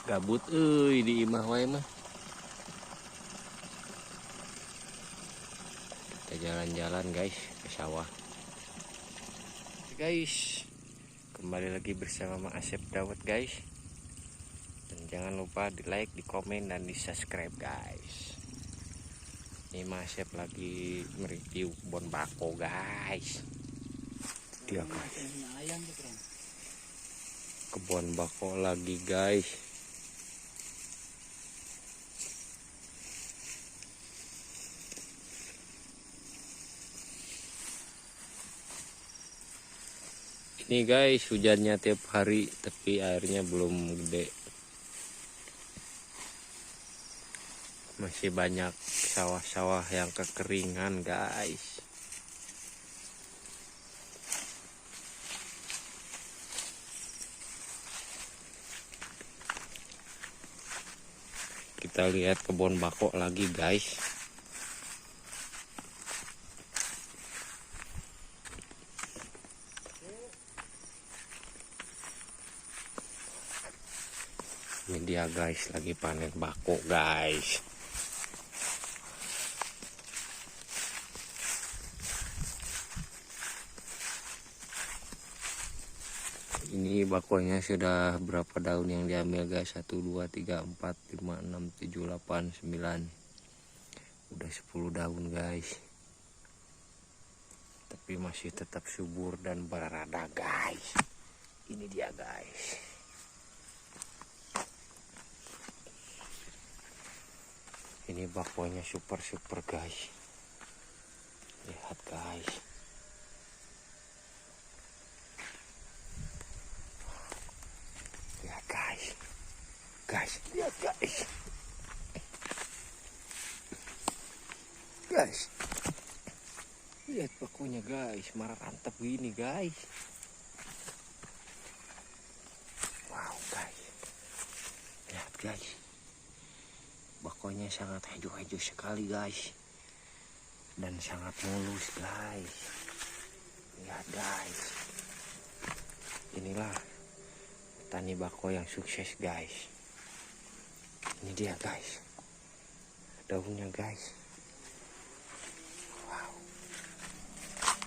Gabut di imah wae mah. Kita jalan-jalan guys ke sawah. Guys, kembali lagi bersama Mang Asep Dawet guys. Dan jangan lupa di like, di komen, dan di subscribe guys. Ini Mang Asep lagi mereview kebun bako guys. Dia guys, kebun bako lagi guys. Ini guys, hujannya tiap hari tapi airnya belum gede. Masih banyak sawah-sawah yang kekeringan guys. Kita lihat kebun bako lagi guys. Ini dia guys, lagi panen bako guys. Ini bakonya sudah berapa daun yang diambil guys? 1, 2, 3, 4, 5, 6, 7, 8, 9. Udah 10 daun guys. Tapi masih tetap subur dan berada guys. Ini dia guys. Ini bakonya super guys. Lihat guys. Lihat guys. Guys, lihat guys. Guys. Lihat bakonya guys, marantap gini guys. Wow guys. Lihat guys. Bakonya sangat hijau-hijau sekali guys. Dan sangat mulus guys. Lihat guys. Inilah petani bako yang sukses guys. Ini dia guys. Daunnya guys. Wow.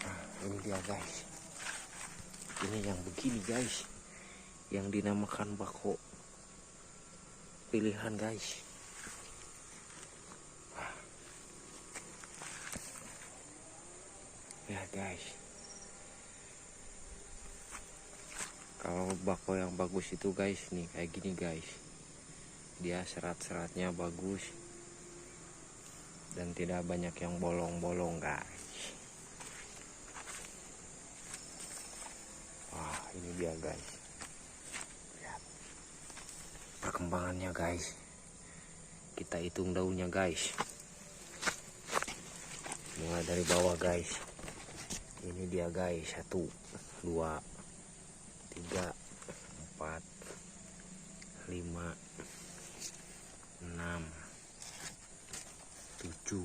Nah, ini dia guys. Ini yang begini guys. Yang dinamakan bako pilihan guys. Ya guys, kalau bako yang bagus itu guys nih kayak gini guys, dia serat-seratnya bagus dan tidak banyak yang bolong-bolong guys. Wah, ini dia guys. Lihat perkembangannya guys. Kita hitung daunnya guys. Mulai dari bawah guys. Ini dia guys, 1, 2, 3, 4, 5, 6, 7,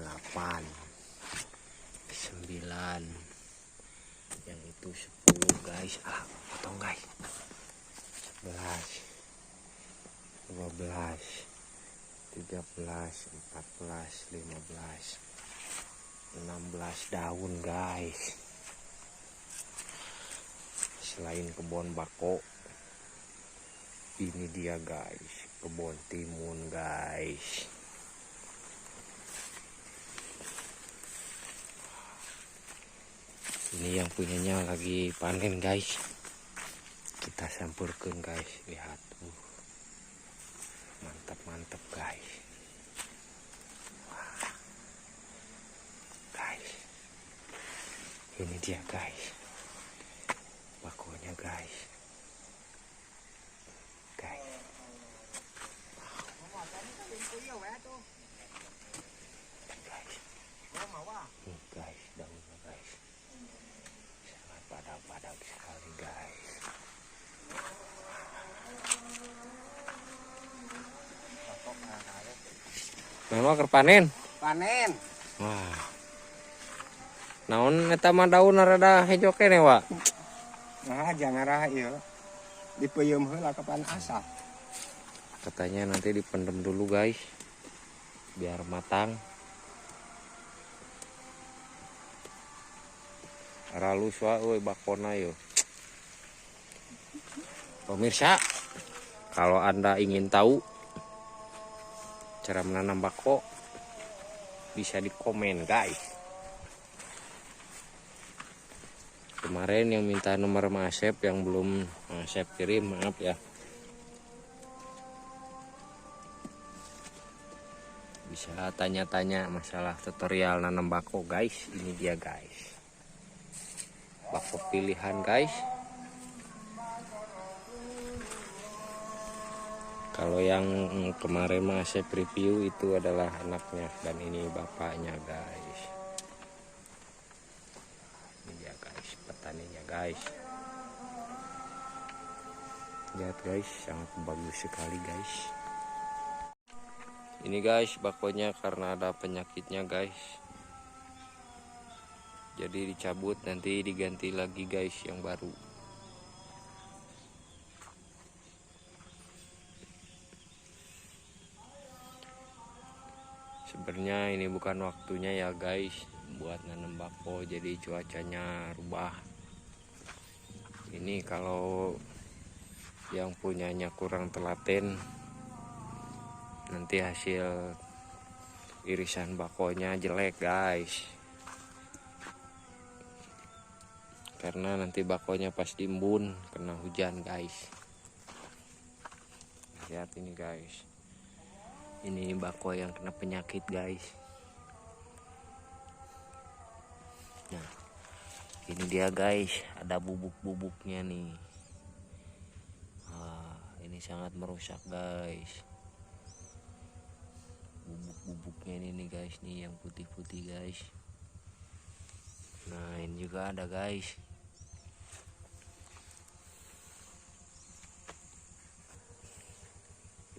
8, 9, yang itu 10 guys. Potong guys. 11, 12, 13, 14, 15, 16 daun guys. Selain kebun bako, ini dia guys, kebun timun guys. Ini yang punyanya lagi panen guys. Kita sampurkan guys. Lihat, mantap guys. Ini dia guys, bakonya guys. Guys. Nih guys, daunnya guys. Sangat padat sekali guys. Memang kerpanen. Panen. Wah. Naon eta mah daun rada hejo kene wa. Nah, jangan rah ieu. dipeyem heula kapan asap. Katanya nanti dipendem dulu guys, biar matang. Ralus wae bakona yo. Pemirsa, kalau Anda ingin tahu cara menanam bako, bisa di komen guys. Kemarin yang minta nomor Mas Asep yang belum Mas Asep kirim, maaf ya. Bisa tanya-tanya masalah tutorial nanam bako guys. Ini dia guys, bako pilihan guys. Kalau yang kemarin Mas Asep review itu adalah anaknya, dan ini bapaknya guys. Ini dia guys, petaninya guys. Lihat guys, sangat bagus sekali guys. Ini guys bakonya karena ada penyakitnya guys, jadi dicabut, nanti diganti lagi guys yang baru. Sebenarnya ini bukan waktunya ya guys buat nanam bako, jadi cuacanya rubah. Ini kalau yang punyanya kurang telaten, nanti hasil irisan bakonya jelek guys, karena nanti bakonya pas diembun kena hujan guys. Lihat ini guys, ini bako yang kena penyakit guys. Nah, ini dia guys, ada bubuk-bubuknya nih. Ini sangat merusak guys. Bubuk-bubuknya ini nih guys, nih yang putih-putih guys. Nah ini juga ada guys.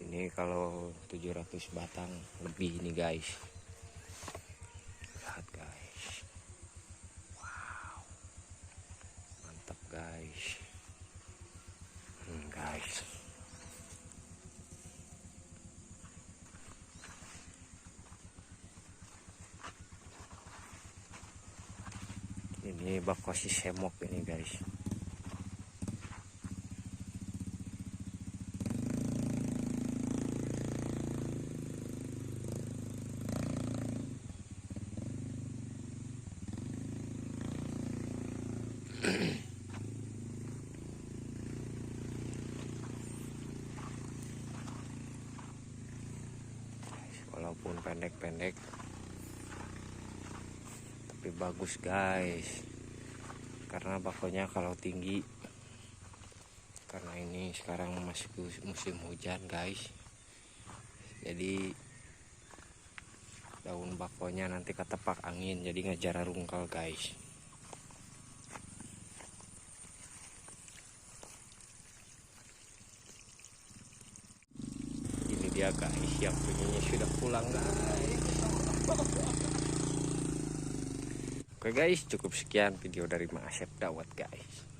Ini kalau 700 batang lebih nih guys. Lihat guys, wow, mantap guys. Guys, ini bako si semok ini guys. Walaupun pendek-pendek tapi bagus guys, karena bakonya kalau tinggi, karena ini sekarang masih musim hujan guys, jadi daun bakonya nanti ketepak angin jadi ngejar rungkal guys. Ini dia guys, yang punyanya sudah pulang guys. Oke guys, cukup sekian video dari Mas Asep Dawat guys.